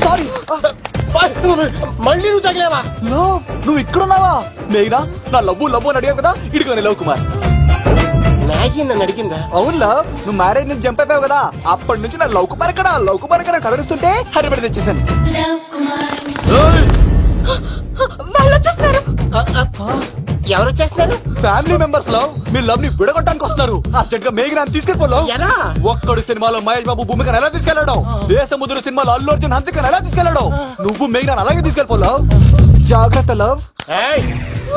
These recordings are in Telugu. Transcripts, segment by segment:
సారీ, మళ్ళీ నువ్వు తగిలేవా? నువ్వు ఇక్కడున్నావా? మేఘనా, నా లవ్వు అని అడిగావు కదా, ఇడిగోని లవ్ కుమార్. మ్యాగీ నన్ను అడిగిందా? అవునులా, నువ్వు మ్యారేజ్ నుంచి జంప్ అయిపోయావు కదా, అప్పటి నుంచి నా లవ్ కుమార్ ఇక్కడ కలరిస్తుంటే హరిబడి తెచ్చేసాను. వాళ్ళు వచ్చేస్తున్నారు. ఎవరు వచ్చేస్తున్నారు? ఫ్యామిలీ మెంబర్స్ లో మీ లవ్ ని విడగొట్టడానికి వస్తున్నారు. అర్జెంట్ గా మేఘనాన్ని తీసుకెళ్ళిపోలేవు. ఎలా? ఒక్కడు సినిమాలో మహేష్ బాబు భూమికను ఎలా తీసుకెళ్లాడు, దేశముద్ర సినిమాలో అల్లు అర్జున్ హంసికను ఎలా తీసుకెళ్లాడు, నువ్వు మేఘనాన్ని అలాగే తీసుకెళ్ళిపోలేవు. జాగ్రత్త లవ్.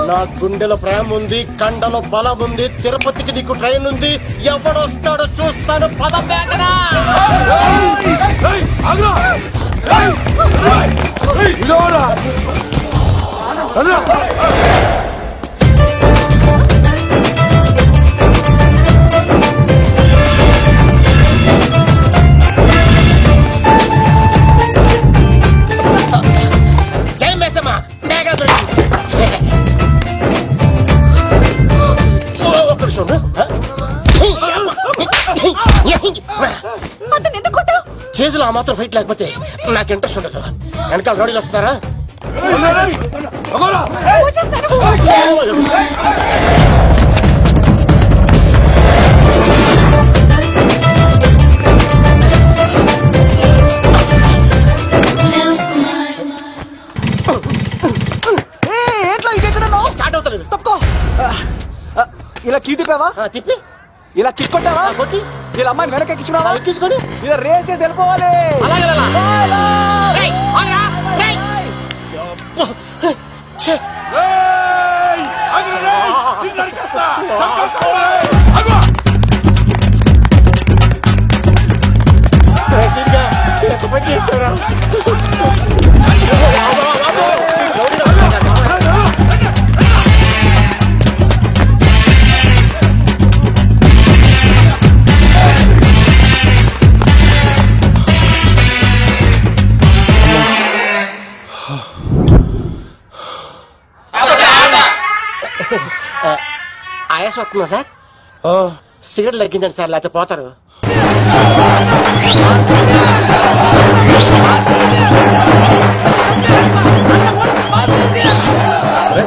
నా గుండెలో ప్రేమ ఉంది, కండలో బలం ఉంది, తిరుపతికి నీకు ట్రైన్ ఉంది, ఎవడొస్తాడో చూస్తాను. పద మేఘనా. జై మేసమ్మ, మేఘ ఒక్క నిమిషం. చేతులు ఆ మాత్రం ఫైట్ లేకపోతే నాకు ఇంట్రెస్ట్ ఉండదు. వెనకాల రోడీలు వస్తున్నారా? స్టార్ట్ అవుతలేదు. తప్పుకో. ఇలా కీ తిప్పావా? తిప్పి ఇలా కిక్ కొట్టావా? కొట్టి ఇలా అమ్మాయిని వెనక ఎక్కించున్నావా? ఎక్కించుకొని ఇలా రేస్ చేసి వెళ్ళిపోవాలి. ఆయాసం వస్తుందా సార్? సిగరెట్ లెక్కించండి సార్, లేకపోతే పోతారు.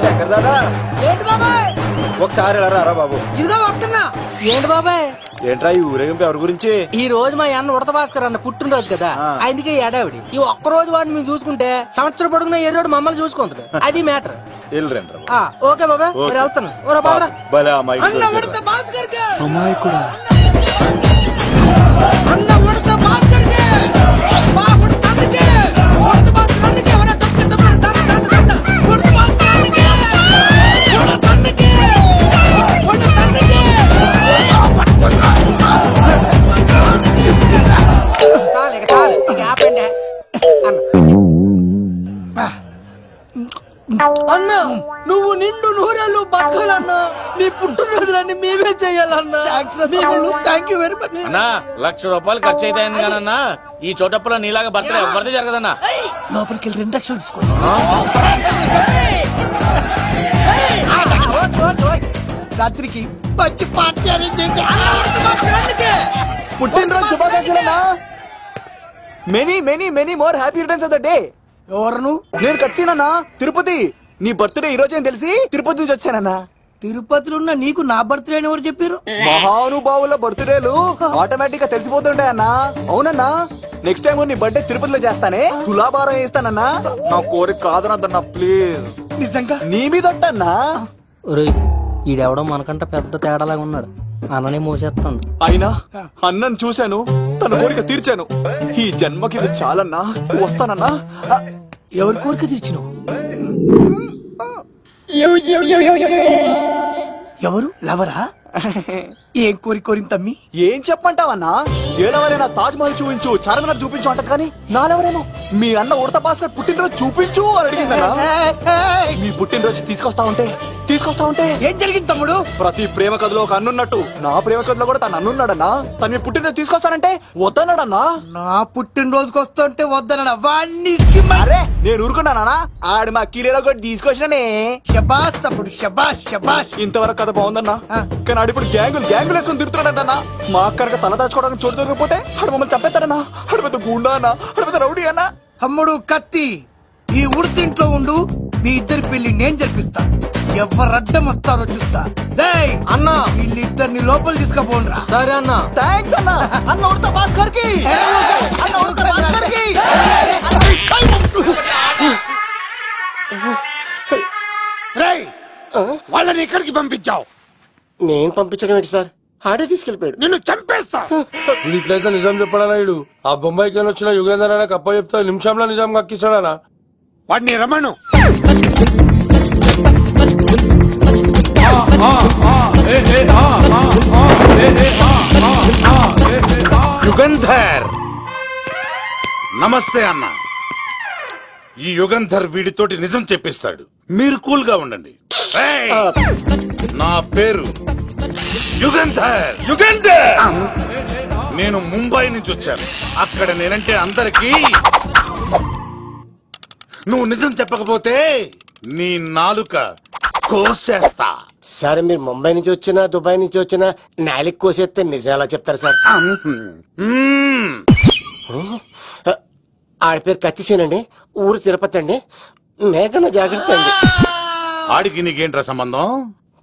శంకర్ దాదా, ఏంటి బాబాయ్? ఒకసారి రా బాబు. ఇదిగో వస్తున్నా. ఏంటి బాబాయ్? ఏంట్రా ఈ ఊరేగింపు ఎవరి గురించి? ఈ రోజు మా అన్న ఉడత భాస్కర్ అన్న పుట్టినరోజు కదా, అందుకే ఏడావిడి. ఈ ఒక్క రోజు వాడిని మేము చూసుకుంటే సంవత్సరం పొడుగున ఏరోడు మమ్మల్ని చూసుకుంటాడు. అది మ్యాటర్. ఓకే బాబాయ్, మరి వెళ్తాను. అన్న ఉడత భాస్కర్ అమ్మాయి కూడా అన్న ఉడత భాస్కర్ మా ఉడత ఉడత భాస్కర్ అన్న, నువ్వు నిండు నూరేళ్ళు బతకాలన్నా, నీ పుట్టినరోజులన్నీ మేమే చెయ్యాలన్నా. థ్యాంక్ యూ వెరీ మచ్ అన్నా. 1,00,000 రూపాయలు ఖర్చు అవుతాయింది కానన్నా, ఈ చోటప్పులో నీలాగా బర్త్డే ఎవరిది జరగదన్నా. లోపలికి వెళ్ళి 2 లక్షలు తీసుకోండి. రాత్రికి మంచి పార్టీ అరేంజ్ చేసి పుట్టినరోజు శుభాకాంక్షలన్నా. Many many many more happy returns of the day. ఎవరు? నేను కత్తినన్నా, తిరుపతి. నీ బర్త్డే ఈ రోజే తెలిసి తిరుపతి నుంచి వచ్చానన్నా. తిరుపతిలో ఉన్న నీకు నా బర్త్డే అని ఎవరు చెప్పారు? మహానుభావుల బర్త్డేలు ఆటోమేటిక్ గా తెలిసిపోతుంటాయన్నా. అవునన్నా, నెక్స్ట్ టైం నీ బర్త్డే తిరుపతిలో చేస్తానే, తులాభారం వేస్తానన్నా. నా కోరిక కాదనద్దన్నా, ప్లీజ్. నిజంగా నీ మీద ఉంటాన్నా. ఈడెవడో మనకంట పెద్ద తేడాలాగా ఉన్నాడు. అన్ననే మోసేస్తాడు. అయినా అన్నను చూశాను, తన కోరిక తీర్చాను. ఈ జన్మకి ఇది చాలన్నా, వస్తానన్నా. ఎవరి కోరిక తీర్చినావు? ఎవరు? లవరా? ఏం కోరిక కోరింది తమ్మి? ఏం చెప్పంటావన్నా? ఏలవరైనా తాజ్ మహల్ చూపించు, చార్మినార్ చూపించు అంట, కానీ నాలెవరేమో మీ అన్న ఉడత భాస్కర్ పుట్టినరోజు చూపించు అని అడిగిందన్నా. మీ పుట్టినరోజు తీసుకొస్తా ఉంటే తీసుకొస్తా ఉంటే ఏం జరిగింది తమ్ముడు? ప్రతి ప్రేమ కథలో ఒక అన్నున్నట్టు నా ప్రేమ కథలో కూడా తను అన్నున్నాడన్నా. తను మీ పుట్టినరోజు తీసుకొస్తానంటే వద్దన్నాడన్నా. నా పుట్టినరోజుకి వస్తుంటే వద్దన వాణ్ణి. అరే నేను ఊరుకున్నానా? ఆడు మా కీలేలో కూడా తీసుకొచ్చిననే. శబాష్ తమ్ముడు, శబాష్ శబాష్. ఇంతవరకు కథ బాగుందన్నా, కానీ ఆడు ఇప్పుడు గ్యాంగులు వేసుకుని తిరుగుతున్నాడన్నా. మా అక్కడికి తల దాచుకోవడానికి చోటు దొరికిపోతే ఆడు మమ్మల్ని చంపేస్తాడన్నా. ఆడు పెద్ద గుండా అన్నా, ఆడు పెద్ద రౌడీ అన్నా. తమ్ముడు కత్తి, ఈ ఉడితింట్లో ఉండు, మీ ఇద్దరి పెళ్లి నేను జరిపిస్తా. ఎవరు అడ్డం వస్తారో చూస్తా. రేయ్ అన్నా, వీళ్ళిద్దరిని లోపల తీసుకుపోండ్రా. సరే అన్న. థ్యాంక్స్ అన్నా. అన్న ఉడతా భాస్కర్ కి, అన్న ఉడతా భాస్కర్ కి. రేయ్, వాళ్ళని ఎక్కడికి పంపించావు? నేను పంపించడం ఏంటి సార్, ఆడే తీసుకెళ్ళిపోయాడు. నిన్ను చంపేస్తా. ఇట్లయితే నిజం చెప్పడానా? ఇడు ఆ బొంబాయికి వచ్చిన యుగేందర్ అనే కప్ప చెప్తా నిమిషంలో నిజం కక్కిస్తాడా? వాడిని రమణు. యుగంధర్, నమస్తే అన్న. ఈ యుగంధర్ వీడితోటి నిజం చెప్పిస్తాడు, మీరు కూల్ గా ఉండండి. ఏయ్, నా పేరు యుగంధర్. యుగంధర్, నేను ముంబై నుంచి వచ్చాను. అక్కడ నేనంటే అందరికీ. నువ్వు నిజం చెప్పకపోతే నీ నాలుక కోసేస్తా. సరే, మీరు ముంబై నుంచి వచ్చినా దుబాయ్ నుంచి వచ్చినా నాలిక్ కోసేస్తే నిజం ఎలా చెప్తారు సార్? ఆడి పేరు కత్తిసేనండి, ఊరు తిరుపతి అండి. మేఘన జాగ్రత్త అండి. ఆడికి నీకేంట్రా సంబంధం?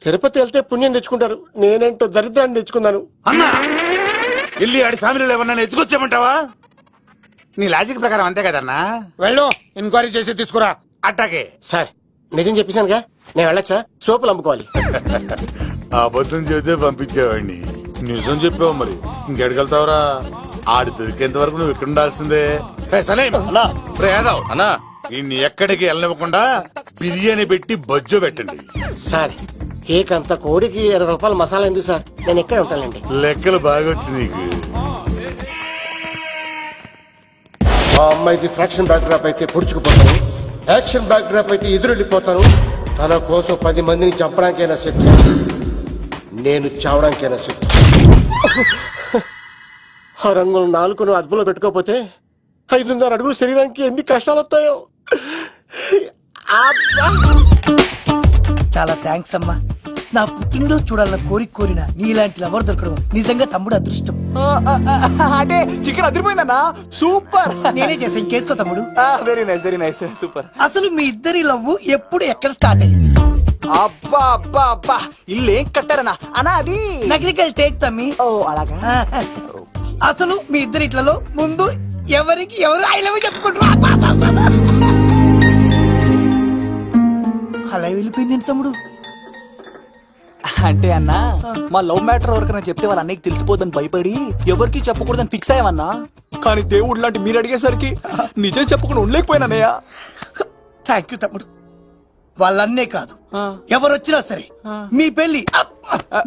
తిరుపతి వెళ్తే పుణ్యం తెచ్చుకుంటారు, నేనేంటో దరిద్రాన్ని తెచ్చుకున్నాను. అన్నా, వెళ్ళి ఆడి ఫ్యామిలీలో ఎవరన్నా ఎత్తుకొచ్చామంటావా? నీ లాజిక్ ప్రకారం అంతే కదన్నా. వెళ్ళు, ఎంక్వైరీ చేసి తీసుకురా. అట్టాకే. సార్ నిజం చెప్పేశానుగా, నేను వెళ్ళచ్చా? సోపులు అమ్ముకోవాలి. అబద్ధం చెబితే పంపించేవాడిని, నిజం చెప్పావు మరి ఇంకెడగలుగుతావురా? ఆడి దొరికేంత వరకు నువ్వు ఇక్కడ ఉండాల్సిందే. యాదవ్ అన్నా, ఇన్ని ఎక్కడికి వెళ్ళనివ్వకుండా బిర్యానీ పెట్టి బజ్జో పెట్టండి. సార్ కేక్ అంత కోడికి 20 రూపాయలు మసాలా ఎందుకు సార్? నేను ఎక్కడ ఉంటానండి. లెక్కలు బాగా వచ్చి నీకు. మా అమ్మాయిది ఫ్రాక్షన్ బ్యాక్ డ్రాప్ అయితే పొడుచుకుపోతాను, యాక్షన్ బ్యాక్ డ్రాప్ అయితే ఎదురెళ్ళిపోతాను. తన కోసం 10 మందిని చంపడానికైనా శక్తి, నేను చావడానికైనా శక్తి. ఆ రంగులు 4 అదుపులో పెట్టుకోకపోతే 5.5 అడుగుల శరీరానికి ఎన్ని కష్టాలు వస్తాయో. చాలా థ్యాంక్స్ అమ్మా. నా పుట్టినరోజు చూడాలన్న కోరిన నీలాంటి లవర్ దొరకడం నిజంగా తమ్ముడు అదృష్టం. అంటే చికెన్ అదిరిపోయిందన్నా, సూపర్. నేనే చేసా, ఇంకేసుకో తమ్ముడు. Very nice, very nice, super. అసలు మీ ఇద్దరి లవ్ ఎప్పుడు ఎక్కడ స్టార్ట్ అయింది? అబ్బా అబ్బా అబ్బా, ఇల్లు ఏం కట్టారన్నా అన్నా? అది నగరికల్ టేక్ తమ్మి. ఓ అలాగా. అసలు మీ ఇద్దరిట్లలో ముందు ఎవరికి ఎవరు ఐ లవ్ చెప్పుకుంటారు? అలా వెళ్ళిపోయింది తమ్ముడు. అంటే అన్నా, మా లవ్ మ్యాటర్ ఎవరికైనా చెప్తే వాళ్ళ అన్నయ్యకి తెలిసిపోద్దని భయపడి ఎవరికి చెప్పకూడదని ఫిక్స్ అయ్యామన్నా. కానీ దేవుడు లాంటి మీరు అడిగేసరికి నిజం చెప్పకుండా ఉండలేకపోయినానయ్యా. థ్యాంక్ యూ తమ్ముడు. వాళ్ళన్నే కాదు, ఎవరొచ్చినా సరే మీ పెళ్లి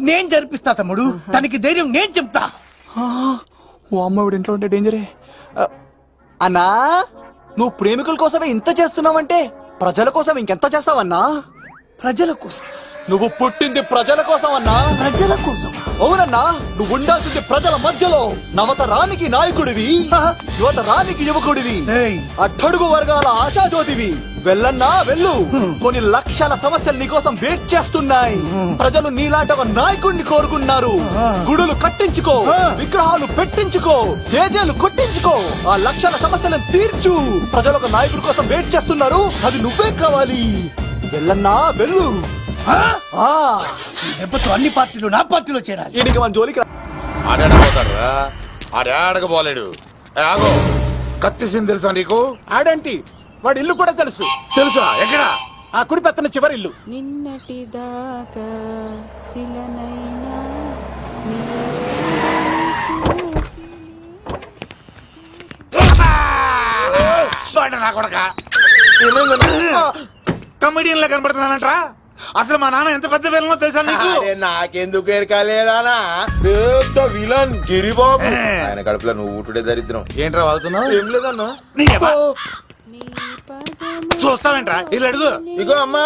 నేను జరిపిస్తా తమ్ముడు. తనకి ధైర్యం నేను చెప్తా. ఓ అమ్మవిడి ఇంట్లో ఉంటే డేంజరే. అన్నా, నువ్వు ప్రేమికుల కోసమే ఇంత చేస్తున్నావంటే ప్రజల కోసం ఇంకెంత చేస్తావన్నా? ప్రజల కోసం. నువ్వు పుట్టింది ప్రజల కోసం అన్నా. ప్రజల కోసం? అవునన్నా, నువ్వు ఉండాల్సింది ప్రజల మధ్యలో. నవతరానికి నాయకుడివి, యువతరానికి యువకుడివి, అట్టడుగు వర్గాల ఆశాజ్యోతివి. వెళ్ళన్నా వెళ్ళు, కొన్ని లక్షల సమస్యలు నీకోసం వెయిట్ చేస్తున్నాయి. ప్రజలు నీలాంటి ఒక నాయకుడిని కోరుకున్నారు. గుడులు కట్టించుకో, విగ్రహాలు పెట్టించుకో, జేజేలు కొట్టించుకో, ఆ లక్షల సమస్యలను తీర్చు. ప్రజలు ఒక నాయకుడి కోసం వెయిట్ చేస్తున్నారు, అది నువ్వే కావాలి. వెళ్ళన్నా వెళ్ళు. దెబ్బతో అన్ని పార్టీలు నా పార్టీలో చేరాలి. ఈడికి మన జోలికి ఆడాడపోతాడు రా, ఆడాడకపోలేడు. ఆగో, కత్తిసింది తెలుసా నీకు? ఆడంటి వాడి ఇల్లు కూడా తెలుసు. తెలుసా? ఎక్కడ? ఆ కుడి పక్కన చివరి ఇల్లు. నిన్నటి దాకా శిలనైనా నా కొడక కమెడియన్ లా కనబడుతున్నానంట్రా. అసలు మా నాన్న ఎంత పెద్ద విలనో తెలుసా నీకు? నాకెందుకు ఎరకాలేదానా, పెద్ద విలన్ గిరిబాబు. ఆయన కడుపులో నువ్వు ఊటుడే దరిద్రం. ఏంట్రా వాగుతున్నావు? ఏం లేదన్నా. నీ చూస్తావేంట్రా ఇల్లు అడుగు. ఇగో అమ్మా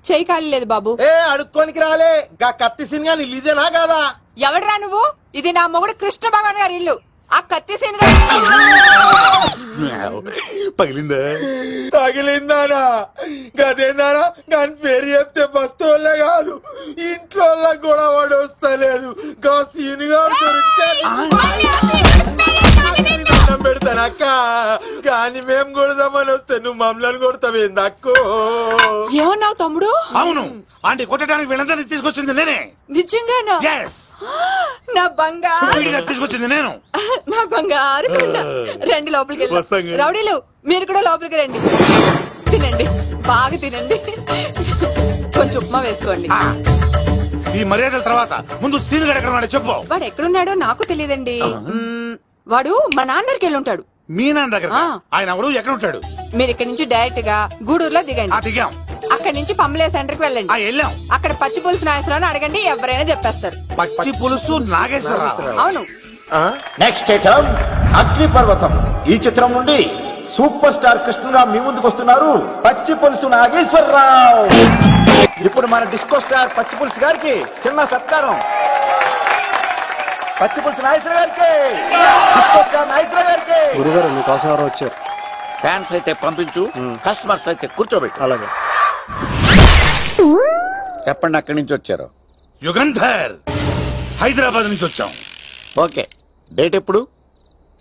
చేయి ఖాళీ లేదు బాబు. అడుక్కోనికి రాలే గా కత్తి సినిమా నీళ్ళు ఇదేనా కాదా? ఎవడరా నువ్వు? ఇది నా మొగుడు కృష్ణ భగవాన్ గారి ఇల్లు. ఆ కత్తి సీన్ పగిలిందా? తగిలిందానా? గదేందానా? దాని పేరు చెప్తే బస్తోళ్ళే కాదు ఇంట్లో కూడా వాడు వస్తలేదు. గా సీనుగా పెడతానక్క కానీ మేము కొడదామని వస్తే నువ్వు మమ్మల్ని కొడతావేంది అక్కో? ఏమన్నావు తమ్ముడు? అవును, ఆంటీ కొట్టడానికి వీళ్ళందరినీ తీసుకొచ్చింది నేనే. నిజంగానా? నా బంగారు తీసుకొచ్చింది నేను. నా బంగారు రండి లోపలికి వెళ్ళి. రౌడీలు మీరు కూడా లోపలికి రండి. తినండి, బాగా తినండి. కొంచెం ఉప్మా వేసుకోండి. ఈ మర్యాదల తర్వాత ముందు సీన్ గడ ఎక్కడ ఉన్నాడో చెప్పు. వాడు ఎక్కడున్నాడో నాకు తెలియదండి. వాడు మా నాన్న దగ్గరికి వెళ్ళి ఉంటాడు. మీ నాన్న దగ్గర? ఆయన ఎవరు, ఎక్కడ ఉంటాడు? మీరు ఇక్కడ నుంచి డైరెక్ట్ గా గూడూరులో దిగండి. దిగాం. అక్కడ నుంచి పంబలే సెంటర్ కి వెళ్ళండి. వెళ్ళాం. అక్కడ పచ్చి పులుసు నాగేశ్వరరావు అడగండి, ఎవరైనా చెప్పేస్తారు. పచ్చి పులుసు నాగేశ్వరరావు? అవును. నెక్స్ట్ ఐటమ్ అగ్నిపర్వతం. ఈ చిత్రం నుండి సూపర్ స్టార్ కృష్ణగా మీ ముందుకు వస్తున్నారు పచ్చి పులుసు నాగేశ్వరరావు. ఇప్పుడు మన డిస్కో స్టార్ పచ్చి పులుసు గారికి చిన్న సత్కారం. పచ్చి పులుసు నాగేశ్వర గారికి, డిస్కో స్టార్ నాగేశ్వర గారికి. గురుగారు మీకోసం ఎవరో వచ్చారు. ఫ్యాన్స్ అయితే పంపించు, కస్టమర్స్ అయితే కూర్చోబెట్టు. అలాగే. చెప్పండి, అక్కడి నుంచి వచ్చారు? యుగంధర్, హైదరాబాద్ నుంచి వచ్చాం. ఓకే, డేట్ ఎప్పుడు?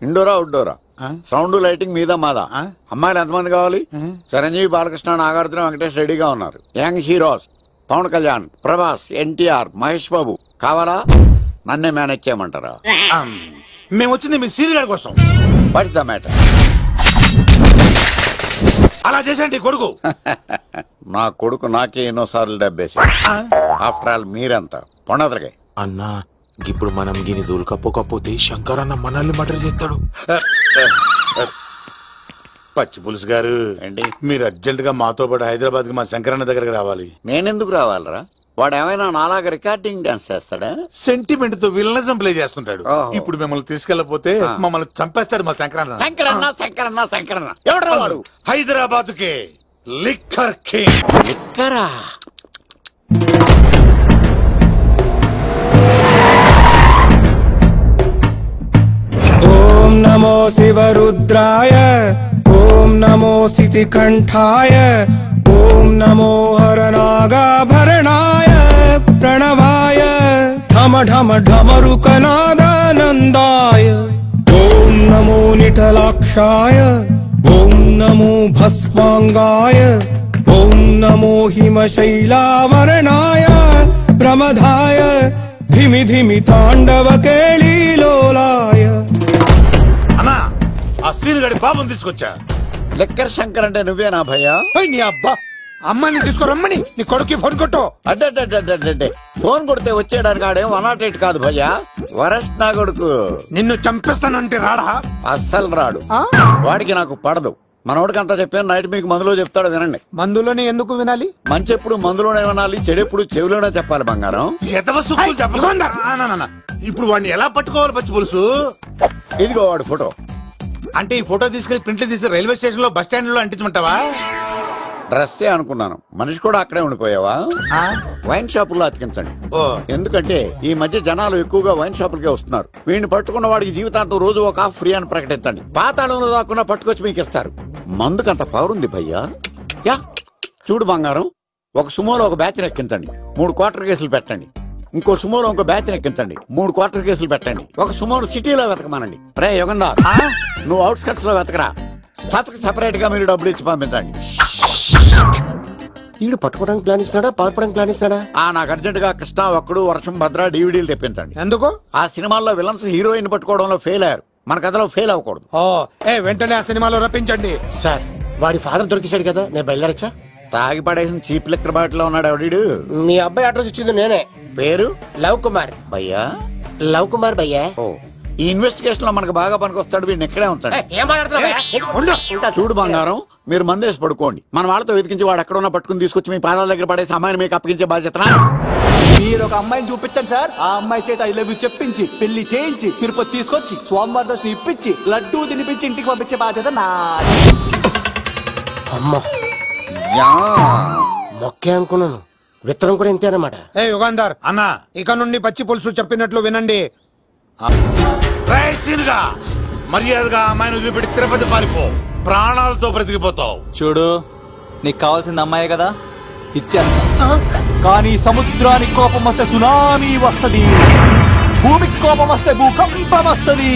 ఇండోరా అవుట్డోరా? సౌండ్ లైటింగ్ మీద మాదా? అమ్మాయిలు ఎంతమంది కావాలి? చిరంజీవి, బాలకృష్ణ, నాగార్జున, వెంకటేష్ రెడీగా ఉన్నారు. యంగ్ హీరోస్ పవన్ కళ్యాణ్, ప్రభాస్, ఎన్టీఆర్, మహేష్ బాబు కావాలా? నన్నే మేనేజ్ చేయమంటారా? మేము వచ్చింది మీ సీన్ గడ కోసం. What's the matter? అలా చేసేంటి కొడుకు? నా కొడుకు నాకే ఎన్నోసార్లు దెబ్బేసి. ఆఫ్టర్ ఆల్ మీరంతా పొండదలకే. అన్నా ఇప్పుడు మనం గిని దూల్కపోకపోతే శంకర్ అన్న మనల్ని మర్డర్ చేస్తాడు. పచ్చి పులుసు గారు, మీరు అర్జెంట్ గా మాతో పాటు హైదరాబాద్ కి మా శంకరన్న దగ్గరకు రావాలి. నేనెందుకు రావాలరా? వాడు ఏమైనా నాలాగా రికార్డింగ్ డాన్స్ చేస్తాడా? సెంటిమెంట్ తో విలనిజం ప్లే చేస్తుంటాడు. ఇప్పుడు మిమ్మల్ని తీసుకెళ్లపోతే మమ్మల్ని చంపేస్తాడు మా శంకరన్న. శంకరన్న ఎవడరా వాడు? హైదరాబాద్ కే లిక్కర్ కింగ్. లిక్కరా? ఓం నమో శివరుద్రాయ, ఓం నమో శితికంఠాయ, ఓం నమో హరనాగాభరణాయ ప్రణవాయ ఢమ ఢమ ఢమరుకనాదానందాయ. ఓం నమో నిఠలాక్షాయ, ఓం నమో భస్మాంగాయ, ఓం నమో హిమశైలావరణాయ ప్రమదాయ ధిమి ధిమి తాండవ కేళీలోలాయ. అన్నా, ఆ సీన్ గడి బాబుని తీసుకొచ్చా. లిక్కర్ శంకర్ అంటే నువ్వేనా భయ్యా? నీ అబ్బా, అమ్మని తీసుకురమ్మని నీ కొడుకు ఫోన్ కొట్టు. అడ్డే ఫోన్ కొడితే వచ్చేయడానికి ఆడేం 108 కాదు భయ్యా, వరస్ట్ నా కొడుకు. నిన్ను చంపేస్తానంటే రాడా? అస్సలు రాడు. వాడికి నాకు పడదు. మనోడికి అంతా చెప్పాను, నైట్ మీకు మందులో చెప్తాడు వినండి. మందులోనే ఎందుకు వినాలి? మంచి ఎప్పుడు మందులోనే వినాలి, చెడెప్పుడు చెవిలోనే చెప్పాలి. బంగారం ఇప్పుడు వాడిని ఎలా పట్టుకోవాలి పచ్చి పులుసు? ఇదిగో వాడు ఫోటో. అంటే ఈ ఫోటో తీసుకెళ్లి ప్రింట్లు తీసి రైల్వే స్టేషన్ లో బస్ స్టాండ్ లో అంటించమంటావా? డ్రెస్సే అనుకున్నాను, మనిషి కూడా అక్కడే ఉండిపోయావా? వైన్ షాపుల్లో అతికించండి. ఎందుకంటే ఈ మధ్య జనాలు ఎక్కువగా వైన్ షాపులకే వస్తున్నారు. వీడిని పట్టుకున్న వాడికి జీవితాంతం రోజు ఒక ఆఫ్ ఫ్రీ అని ప్రకటించండి. పాతాళంలో దాక్కున్నా పట్టుకొచ్చి మీకు ఇస్తారు. మందుకంత పవర్ ఉంది భయ్యా. యా చూడు బంగారం, ఒక సుమోలో ఒక బ్యాచ్ ఎక్కించండి, 3 క్వార్టర్ కేసులు పెట్టండి. ఇంకో సుమోలో ఇంకో బ్యాచ్ ఎక్కించండి, 3 క్వార్టర్ కేసులు పెట్టండి. ఒక సుమోను సిటీలో వెతకమానండి. రే యుగంధర్, నువ్వు అవుట్స్కట్స్ లో వెతకరా. స్టాఫ్ కి సెపరేట్ గా మీరు డబ్బులు ఇచ్చి పంపించండి. వీడు పట్టుకోవడానికి ప్లాన్ ఇస్తున్నాడా, పాల్పడానికి ప్లాన్ ఇస్తున్నాడా? నాకు అర్జెంట్ గా కృష్ణ, ఒక్కడు, వర్షం, భద్ర డివిడీలు తెప్పించండి. ఎందుకు? ఆ సినిమాల్లో విలన్స్ హీరోయిన్ పట్టుకోవడంలో ఫెయిల్ అయ్యారు, మన కథలో ఫెయిల్ అవ్వకూడదు. వెంటనే ఆ సినిమాలో రప్పించండి. సార్, వాడి ఫాదర్ దొరికేశాడు కదా, నేను బయలుదేరచ్చా? తాగి పడేసిన చీప్ లిక్కర్ బాటిలో ఉన్నాడు ఎవడీడు? మీ అబ్బాయి అడ్రస్ ఇచ్చింది నేనే. పేరు? లవ్ కుమార్ భయ్యా. లవ్ కుమార్ భయ్యా. ఈ ఇన్వెస్టిగేషన్ లో మనకు బాగా పనికొస్తాడు, వీడిని ఎక్కడే ఉంచండి. చూడు బంగారం, మీరు మందేసి పడుకోండి. మన వాళ్ళతో వెతికించి వాడు ఎక్కడ ఉన్నా పట్టుకుని తీసుకొచ్చి మీ పాదాల దగ్గర పడేసి అమ్మాయిని మీకు అప్పగించే బాధ్యత. మీరు ఒక అమ్మాయిని చూపించండి సార్. ఆ అమ్మాయి చేత ఐ లవ్ యూ చెప్పించి, పెళ్లి చేయించి, తిరుపతి తీసుకొచ్చి, స్వామివారి దర్శనం ఇప్పించి, లడ్డూ తినిపించి ఇంటికి పంపించే బాధ్యత నాది. అమ్మా మొక్కే అనుకున్నాను, విత్తనం కూడా ఇంతేనమాట. ఏ యుగాంధర్ అన్నా ఇక నుండి పచ్చి పులుసు చెప్పినట్లు వినండి. మర్యాదగా అమ్మాయిని వదిలిపెట్టి తిరుపతి పారిపో, ప్రాణాలతో బ్రతికిపోతావు. చూడు, నీకు కావాల్సింది అమ్మాయే కదా, ఇచ్చేస్తా. కానీ సముద్రానికి కోపం వస్తే సునామీ వస్తది, భూమికి కోపం వస్తే భూకంపం వస్తది.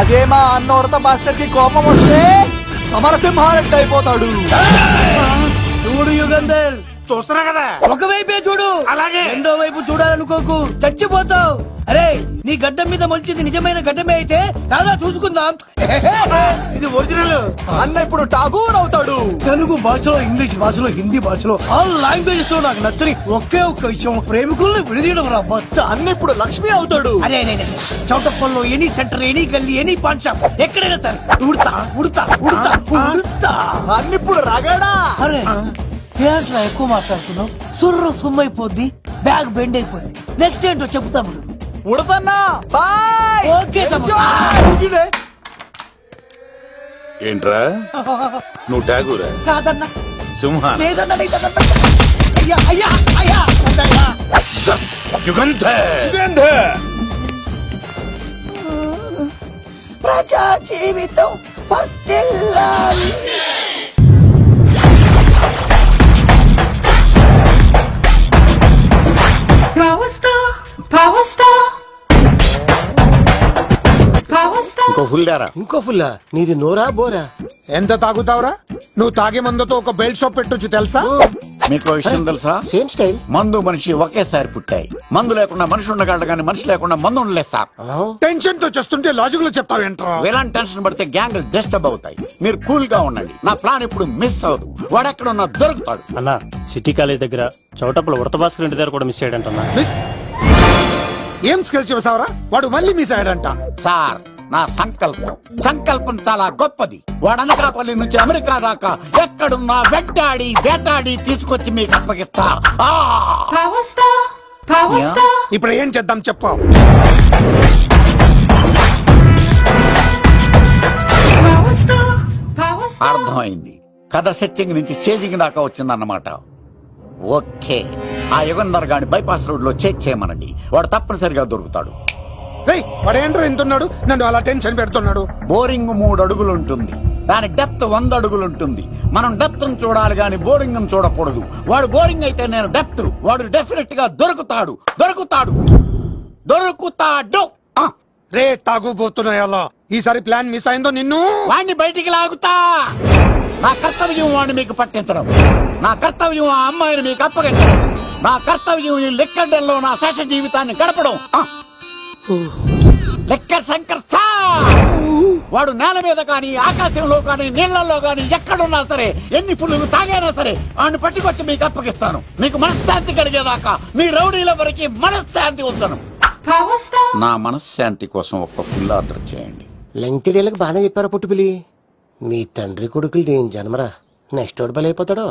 అదే మా అన్నోరత మాస్టర్ కి కోపం వస్తే సమరసింహారెడ్డి అయిపోతాడు. చూడు యుగంధర్, చూస్తున్నా కదా, ఒకవైపే చూడు, అలాగే రెండో వైపు చూడాలనుకోకు, చచ్చిపోతావు. అరే, నీ గడ్డం మీద మొలిచింది నిజమైన గడ్డమే అయితే రాదా చూసుకుందాం. ఇది ఒరిజినల్. అన్న ఇప్పుడు ఠాగూర్ అవుతాడు. తెలుగు భాషలో, ఇంగ్లీష్ భాషలో, హిందీ భాషలో ఆల్ లాంగ్వేజెస్ లో నాకు నచ్చని ఒకే ఒక్క విషయం, ప్రేమికుల్ని విడదీయడం రా బచ్చ. అన్న ఇప్పుడు లక్ష్మి అవుతాడు. అరే చౌటప్పల్లో ఎనీ సెంటర్, ఎనీ గల్లీ, ఎనీ పాన్ షాప్, ఎక్కడైనా సరే ఉడతా ఉడతా ఉడతా ఉడతా. అన్న ఇప్పుడు రగడా. అరే ఏంట్రా ఎక్కువ మాట్లాడుతున్నావు, సుర్రు సుమ్మైపోద్ది, బ్యాగ్ బెండ్ అయిపోద్ది. నెక్స్ట్ ఏంటో చెప్తాము. ఉడతన్నా బాయ్. ఓకే ఏంట్రా నువ్వు ఠాగూరా? కాదన్నా, సింహ లేదన్నా, అయ్యా అయ్యా అయ్యా. యుగంధర్ ప్రజా జీవితం వర్ధిల్లాలి. ఇంకో ఫుల్లా? నీది నోరా బోరా? ఎంత తాగుతావురా? నువ్వు తాగే మందుతో ఒక బెల్ట్ షాప్ పెట్టొచ్చు తెలుసా? మీకు విషయం తెలుసా? Same style. మందు మనిషి ఒకేసారి పుట్టాయి. మందు లేకుండా మనిషి ఉండగలడు కానీ మనిషి లేకుండా మందు ఉండలేదు సార్. టెన్షన్ తో చేస్తుంటే లాజిక్ లో చెప్తావేంట్రా? ఎలాంటి టెన్షన్ పడితే గ్యాంగ్లు డిస్టర్బ్ అవుతాయి. మీరు కూల్ గా ఉండండి, నా ప్లాన్ ఇప్పుడు మిస్ అవ్వదు. వాడెక్కడున్నా దొరుకుతాడు. అన్నా, సిటీ కాలేజ్ దగ్గర చౌటప్పుల ఉడత భాస్కర్ ఇంటి దగ్గర కూడా మిస్ అయ్యాడంటన్నా. మిస్ ఏం స్కిల్స్ చేసావరా? వాడు మళ్ళీ మిస్ అయ్యాడంట. సార్, నా సంకల్పం చాలా గొప్పది. వాడు అనకాపల్లి నుంచి అమెరికా దాకా ఎక్కడున్నా వెంటాడి వేటాడి తీసుకొచ్చి మీకు అప్పగిస్తా. ఇప్పుడు ఏం చేద్దాం చెప్పు. అర్థమైంది. కథ సెట్టింగ్ నుంచి చేజింగ్ దాకా వచ్చిందన్నమాట. ఓకే, ఆ యుగంధర్ గాని బైపాస్ రోడ్ లో చెక్ చేయమనండి. వాడు తప్పనిసరిగా దొరుకుతాడు. వాడేంట్రో ఎంతున్నాడు, నన్ను అలా టెన్షన్ పెడుతున్నాడు. బోరింగ్ 3 అడుగులు ఉంటుంది, దాని డెప్త్ 100 అడుగులు ఉంటుంది. మనం డెప్త్ చూడాలి గాని బోరింగ్ చూడకూడదు. వాడు బోరింగ్ అయితే నేను డెప్త్. వాడు డెఫినెట్ గా దొరుకుతాడు. రే తాగుబోతున్నాయా? ఈసారి ప్లాన్ మిస్ అయిందో నిన్ను వాడిని బయటికి లాగుతా. నా కర్తవ్యం వాడిని మీకు పట్టించడం. నా కర్తవ్యం ఆ అమ్మాయిని మీకు అప్పగించడం. నా కర్తవ్యం ఈ లెక్కడల్లో నా శేష జీవితాన్ని గడపడం. లెక్కర్ శంకర్ సార్, వాడు నేల మీద కానీ ఆకాశంలో కానీ నీళ్లలో కానీ ఎక్కడున్నా సరే, ఎన్ని పులులు తాగైనా సరే వాడిని పట్టుకొచ్చి మీకు అప్పగిస్తాను. మీకు మనశ్శాంతి కలిగేదాకా మీ రౌడీల వరకు మనశ్శాంతి ఉందను. నా మనశ్శాంతి కోసం ఒక్క ఫుల్ ఆర్డర్ చేయండి. లెంగ్తీడేళ్ళకి బాగానే చెప్పారా పుట్టుపిలి? మీ తండ్రి కొడుకులు దేని జన్మరా, నెక్స్ట్ వాడు బలైపోతాడో.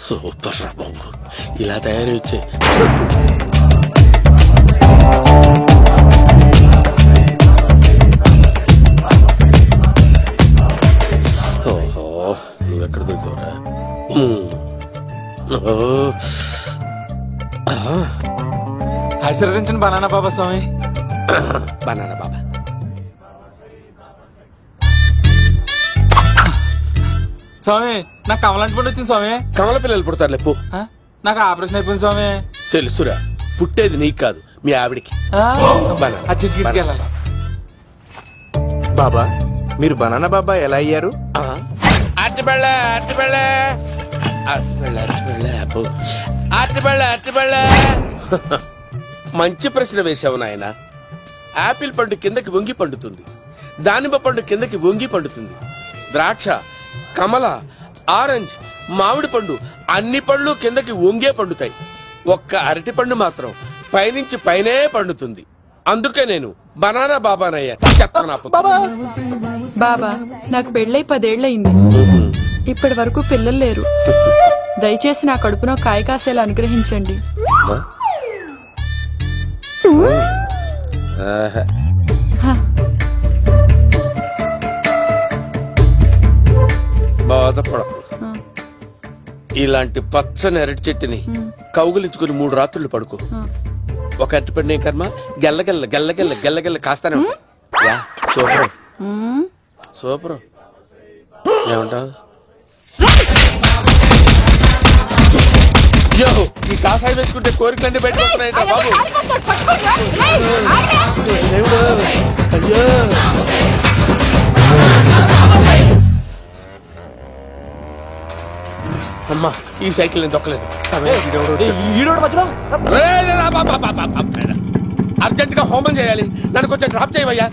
సూపర్ రా బాబు, ఇలా తయారు వచ్చే. ఓహో, నువ్వెక్కడ దొరికావురా? ఆశీర్వదించండి బనానా బాబా స్వామి. బనానా బాబా స్వామి, నాకు కమలాంటి పండు వచ్చింది స్వామి. కమల పిల్లలు పుడతారు లేపు. నాకు ఆపరేషన్ అయిపోయింది స్వామి. తెలుసురా, పుట్టేది నీకు కాదు మీ ఆవిడికి. బాబా, మీరు బనానా బాబా ఎలా అయ్యారు? మంచి ప్రశ్న వేశావు నాయన. ఆపిల్ పండు కిందకి వంగి పండుతుంది, దానిమ్మ పండు కిందకి వంగి పండుతుంది, ద్రాక్ష, కమల ఆరెంజ్, మామిడి పండు అన్ని పండ్లు కిందకి వంగే పండుతాయి. ఒక్క అరటి పండు మాత్రం పైనుంచి పైనే పండుతుంది. అందుకే నేను బనానా బాబానయ్యా. బాబా నాకు పెళ్ళై 10 ఏళ్లయింది. ఇప్పటి వరకు పిల్లలు లేరు. దయచేసి నా కడుపునో కాయ కాసేలా అనుగ్రహించండి. బాధపడకు. ఇలాంటి పచ్చని అరటి చెట్టుని కౌగులించుకుని 3 రాత్రులు పడుకో. ఒక అరటి పండు ఏం కర్మ, గెల్లగెల్ల గెల్లగెల్ల గెల్లగెల్ల కాస్తానే ఉంటాయి. Super super. ఏమంటావు? యో, ఈ కాసాయి వేసుకుంటే కోరికలన్నీ బయటపడుతున్నాయి బాబు. దేవుడు, అయ్యో. అమ్మా, ఈ సైకిల్ నేను దొక్కలేదు. అర్జెంట్ గా హోమం చేయాలి. నన్ను కొంచెం డ్రాప్ చేయవయ్యా.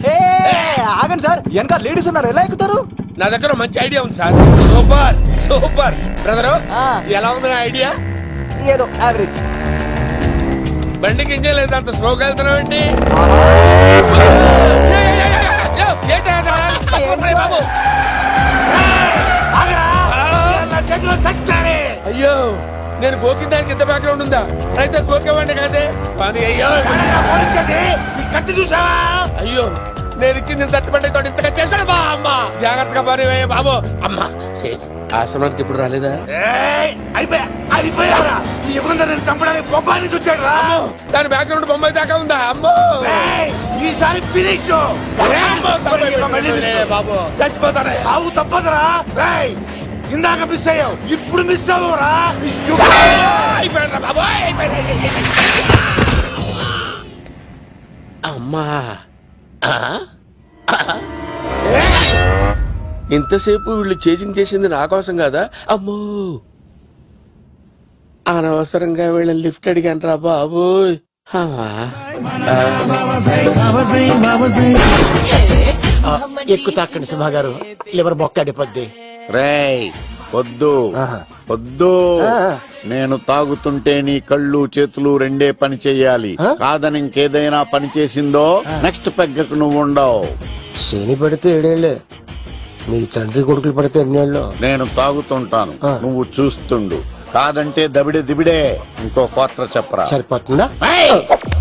ఆగండి సార్, వెనక లేడీస్ ఉన్నారు, ఎలా ఎక్కుతారు? నా దగ్గర మంచి ఐడియా ఉంది సార్. Super super. బ్రదరు, ఎలా ఉంది నా ఐడియా? ఏదో యావరేజ్. బండికి ఇంజన్ లేదు, అంత స్లోగా వెళ్తున్నావు ఏంటి? అయ్యో, నేను గోకిన దానికి ఇంత బ్యాక్గ్రౌండ్ ఉందా? అయితే గోకేవాడిని కాదే. కానీ అయ్యో కత్తి చూసావా? అయ్యో, నేను ఇచ్చింది తట్టుబడి తోటి ఇంతగా చేశాడు బా. అమ్మ జాగ్రత్తగా పని వేయ బాబు. అమ్మ సేఫ్. ఆశ్రమానికి ఇప్పుడు రాలేదా? అయిపోయారా? చంపడానికి బొమ్మాయిని చూచాడు రా. దాని బ్యాక్గ్రౌండ్ బొమ్మాయి దాకా ఉందా? అమ్మో, ఈసారి ఫినిష్ బాబు. చచ్చిపోతారా? సాగు తప్పదురా. ఇందాక మిస్ అయ్యావు, ఇప్పుడు మిస్ అవ్వరా? అయిపోయారా బాబు? అమ్మా, ఇంతసేపు వీళ్ళు చేజింగ్ చేసింది నా కోసం కాదా? అమ్మో, అనవసరంగా వీళ్ళని లిఫ్ట్ అడిగాను బాబు. ఎక్కువ తాకండి సింహ గారు, లివర్ బొక్క అడిపోద్ది. రేయ్ వద్దు వద్దు, నేను తాగుతుంటే నీ కళ్ళు చేతులు రెండే పని చెయ్యాలి. కాదని ఇంకేదైనా పని చేసిందో నెక్స్ట్ పెగ్గకు నువ్వు ఉండవు. శని పడితే 7 ఏళ్లే, మీ తండ్రి కొడుకులు పడితే 8 ఏళ్ళు. నేను తాగుతుంటాను, నువ్వు చూస్తుండు. కాదంటే దబిడే దిబిడే. ఇంకో క్వార్టర్ చెప్పరా? సరిపోతుందా?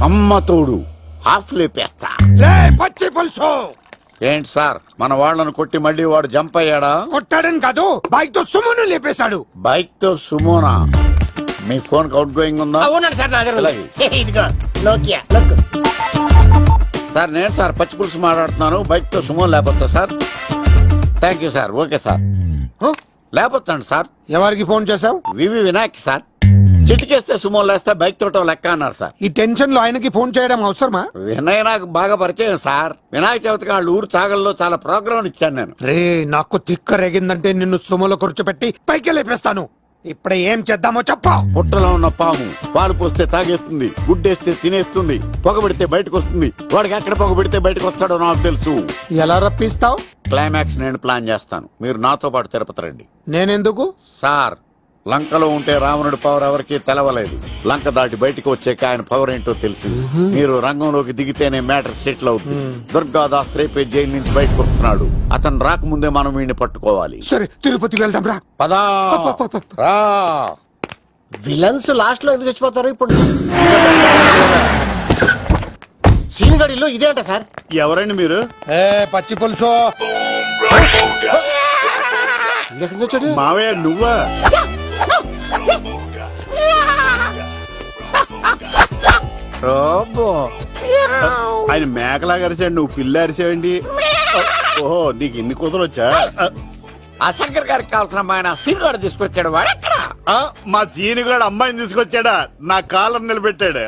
అమ్మ తోడు హాఫ్ లేపేస్తా. పచ్చి పులుసు. ఏంటి సార్, మన వాళ్ళను కొట్టి మళ్ళీ వాడు జంప్ అయ్యాడా? కొట్టాడని కాదు, బైక్ తో సుమోను లేపేశాడు. బైక్ తో సుమోనా? మీ ఫోన్ అవుట్ గోయింగ్ ఉందా? అవునండి సార్, నా దగ్గర ఇదిగో నోకియా. సార్ నేను సార్ పచ్చి పులుసు మాట్లాడుతున్నాను. బైక్ తో సుమో లేకపోతా sir? Thank you sir. Okay sir, లేకపోతాండి సార్. ఎవరికి ఫోన్ చేశావు? వివి వినాయక్ సార్. చిటికేస్తే సుమో లేస్తే బైక్ తోటో లెక్క అన్నారు సార్. ఈ టెన్షన్ లో ఆయనకి ఫోన్ చేయడం అవసరమా? వినయ్ నాకు బాగా పరిచయం సార్. వినాయక చవితికి వాళ్ళ ఊరు చాగల్లో చాలా ప్రోగ్రాం ఇచ్చాను నేను. రే, నాకు తిక్క రేగిందంటే నిన్ను సుమోలో కూర్చోబెట్టి పైకి లేపేస్తాను. ఇప్పుడే ఏం చేద్దామో చెప్పా. పుట్టలో ఉన్న పాము పాలు పోస్తే తాగేస్తుంది, గుడ్డేస్తే తినేస్తుంది, పొగబెడితే బయటకు వస్తుంది. వాడికి ఎక్కడ పొగబెడితే బయటకు వస్తాడో నాకు తెలుసు. ఎలా రప్పిస్తావు? క్లైమాక్స్ నేను ప్లాన్ చేస్తాను, మీరు నాతో పాటు తిరుపతి రండి. నేనెందుకు? సార్, లంకలో ఉంటే రావణుడి పవర్ ఎవరికి తెలవలేదు. లంక దాటి బయటకు వచ్చాక ఆయన పవర్ ఏంటో తెలిసింది. మీరు రంగంలోకి దిగితేనే మ్యాటర్ సెటిల్ అవుతుంది. దుర్గాదాస్ రేపే జైలు నుంచి బయటకు వస్తున్నాడు. అతను రాకముందే మనం వీడిని పట్టుకోవాలి. సరే, తిరుపతికి వెళ్దాం రా. పదా రా. విలన్స్ లాస్ట్ లో ఎందుకు చచ్చిపోతారు? ఇప్పుడు సీన్ గడిలో ఇదే అంట సార్. ఎవరండి మీరు? పచ్చి పులుసు. మావయ్య నువ్వా? ఆయన మేకలాగా అరిచాడు, నువ్వు పిల్ల అరిచావండి. ఓహో, నీకు ఇన్ని కూతురు వచ్చా? ఆ శంకర్ గారికి కావాల్సిన అమ్మాయి సీనుగాడు తీసుకొచ్చాడు. వాడెక్కడ? మా సీనుగాడు అమ్మాయిని తీసుకొచ్చాడా? నా కాలర్ నిలబెట్టాడు.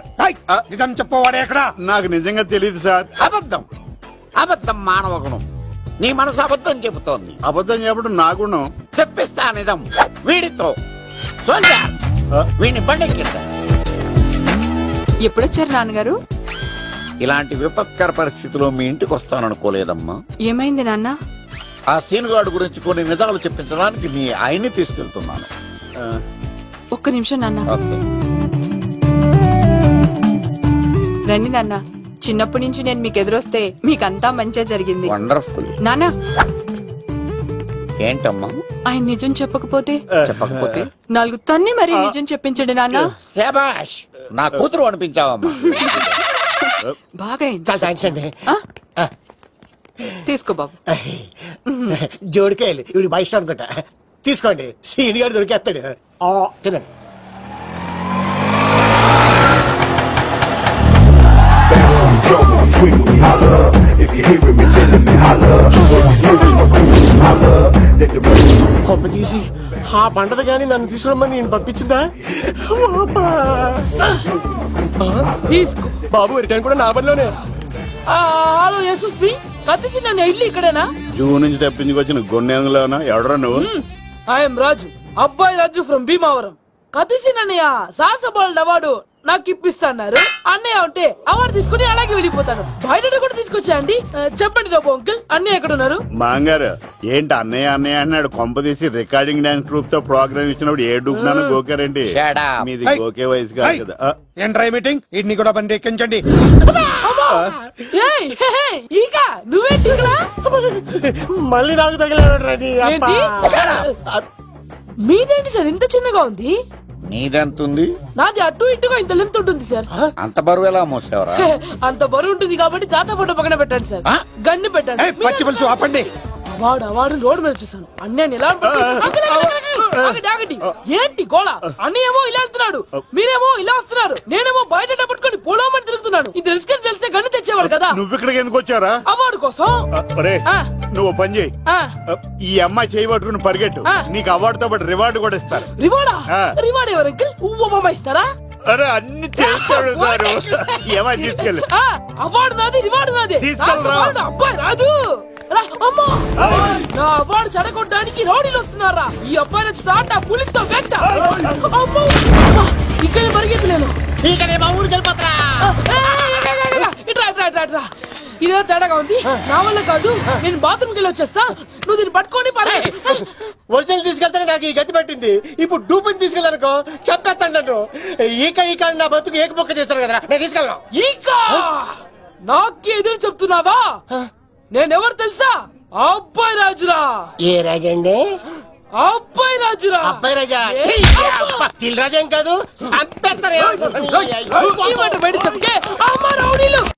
నిజం చెప్పవాడే ఎక్కడ? నాకు నిజంగా తెలియదు సార్. అబద్ధం అబద్ధం మానవ గుణం. నీ మనసు అబద్ధం చెబుతోంది. అబద్ధం చెప్పడం నా గుణం. చెప్పిస్తా నిజం. వీడితో వీడిని బండెక్కిస్తా. ఎప్పుడొచ్చారు నాన్నగారు? ఇలాంటి విపత్కర పరిస్థితిలో మీ ఇంటికి వస్తాననుకోలేదమ్మా. ఏమైంది నాన్న? ఆ సీన్ గార్డ్ గురించి కొన్ని నిజాలు చెప్పించడానికి మీ ఆయన్ని తీసుకెళ్తున్నాను. ఒక్క నిమిషం నాన్న. ఓకే. రండి నాన్న. చిన్నప్పటి నుంచి నేను మీకు ఎదురొస్తే మీకంతా మంచిగా జరిగింది. వండర్ఫుల్. నాన్న, ఏంటమ్మా? ఆయన నిజం చెప్పకపోతే చెప్పకపోతే 4 తన్ని మరి నిజం చెప్పించండి నాన్న. శాబాష్, నా కూతురు అనిపించావమ్మా. బాగా అండి. తీసుకో బాబు. జోడికాయలు ఇవి మా ఇష్టం అనుకుంటా. తీసుకోండి, సీని గారు దొరికేస్తాడు. తినండి. కొప్ప తీసి ఆ పంటది కానీ నన్ను తీసుకురమ్మని నేను పంపించిందా? తీసుకో బాబు, రిటర్న్ కూడా నా పనిలోనే. హలో యశస్వి, కత్తిసి నన్ను ఇల్లు ఇక్కడేనా? జూ నుంచి తప్పించుకొచ్చిన గొన్నెంగులోనా? ఎవడరా నువ్వు? ఐఎమ్ రాజు, అబ్బాయి రాజు ఫ్రమ్ భీమావరం. కత్తిసి నన్నయ్య సాహసబాల్ అవార్డు నాకు ఇప్పిస్తాన్నారు. అన్నయ్య ఉంటే అవార్డు తీసుకుని అలాగే వెళ్ళిపోతాను. బయట కూడా తీసుకొచ్చా అండి. చెప్పండి రాబు అంకుల్, అన్నయ్య ఎక్కడ ఉన్నారు? మాంగారు ఏంటి అన్నయ్య అన్నయ్య అన్నాడు? కొంప తీసి రికార్డింగ్ డాన్స్ ట్రూప్ తో ప్రోగ్రామ్ ఇచ్చినప్పుడు ఏ డూబ్నాను గోకారండి? మీది గోకే వయసు కాదు కదా. ఏంట్రై మీటింగ్? ఇడ్ని కూడా బండి ఎక్కించండి. ఈక నువ్వేంటి ఇక్కడ? మళ్ళీ నాకు తగిలాడు. మీదేంటి సార్ ఇంత చిన్నగా ఉంది? నీదెంతుంది? నాది అటు ఇటుగా ఇంత లెంత్ ఉంటుంది సార్. అంత బరువు ఎలా మోసేవరా? అంత బరువు ఉంటుంది కాబట్టి తాత ఫోటో పక్కన పెట్టండి సార్. గన్ను పెట్టండి. పచ్చి పులుసు ఆపండి. అవార్డు రోడ్డు మీద చూసాను. అన్నయ్య ఎలా ఆగండి. ఏంటి గోళ? అన్నయ్య ఏమో ఇలా వెళ్తున్నాడు, మీరేమో ఇలా వస్తున్నారు, నేనేమో బయట పట్టుకొని పోలోమని తిరుగుతున్నాను. ఇది రిస్క్ తెలిస్తే గన్ను తెచ్చేవాడు కదా. నువ్వు ఇక్కడికి ఎందుకు వచ్చారా? అవార్డు కోసం. నువ్వు పని చేయి, ఈ అమ్మాయి చేయి పట్టుకుని పరిగెట్టు. నీకు అవార్డు తో పాటు రివార్డు కూడా ఇస్తారు. రివార్డా? రివార్డ్ ఎవరికి? ఉవ్వమ్మ ఇస్తారా? అరే అన్ని చేస్తాడు సార్. ఏమై తీసుకెళ్ళి. అవార్డు నాది, రివార్డు నాది. తీసుకెళ్ళరా. అబ్బాయి రాజు, నా అవార్డు చెడగొట్టడానికి రౌడీలు వస్తున్నారా? ఈ అబ్బాయి స్టార్ట్ ఆ పులితో వెంట. ఇక్కడ పరిగెత్తలేను. ఇట్రా ఇదే తేడాగా ఉంది. నా వల్ల కాదు, నేను బాత్రూమ్కి వెళ్ళి వచ్చేస్తా. నువ్వు దీన్ని పట్టుకొని ఒరిజినల్ తీసుకెళ్తానే నాకు ఈ గతి పట్టింది. ఇప్పుడు డూపుని తీసుకెళ్ళానుకో చెప్పేస్తాను నన్ను. ఈక నా బతుకు ఏకపొక్క చేశారు కదా, నేను తీసుకెళ్ళను. ఈక నాకే ఎదురు చెప్తున్నావా? నేనెవరు తెలుసా? అబ్బాయి రాజురా. ఏ రాజండి? అబ్బాయి రాజురా. అబ్బాయి రాజా రాజేం కాదు, ఈ మాట బయట చెప్తే అమ్మ రౌడీలు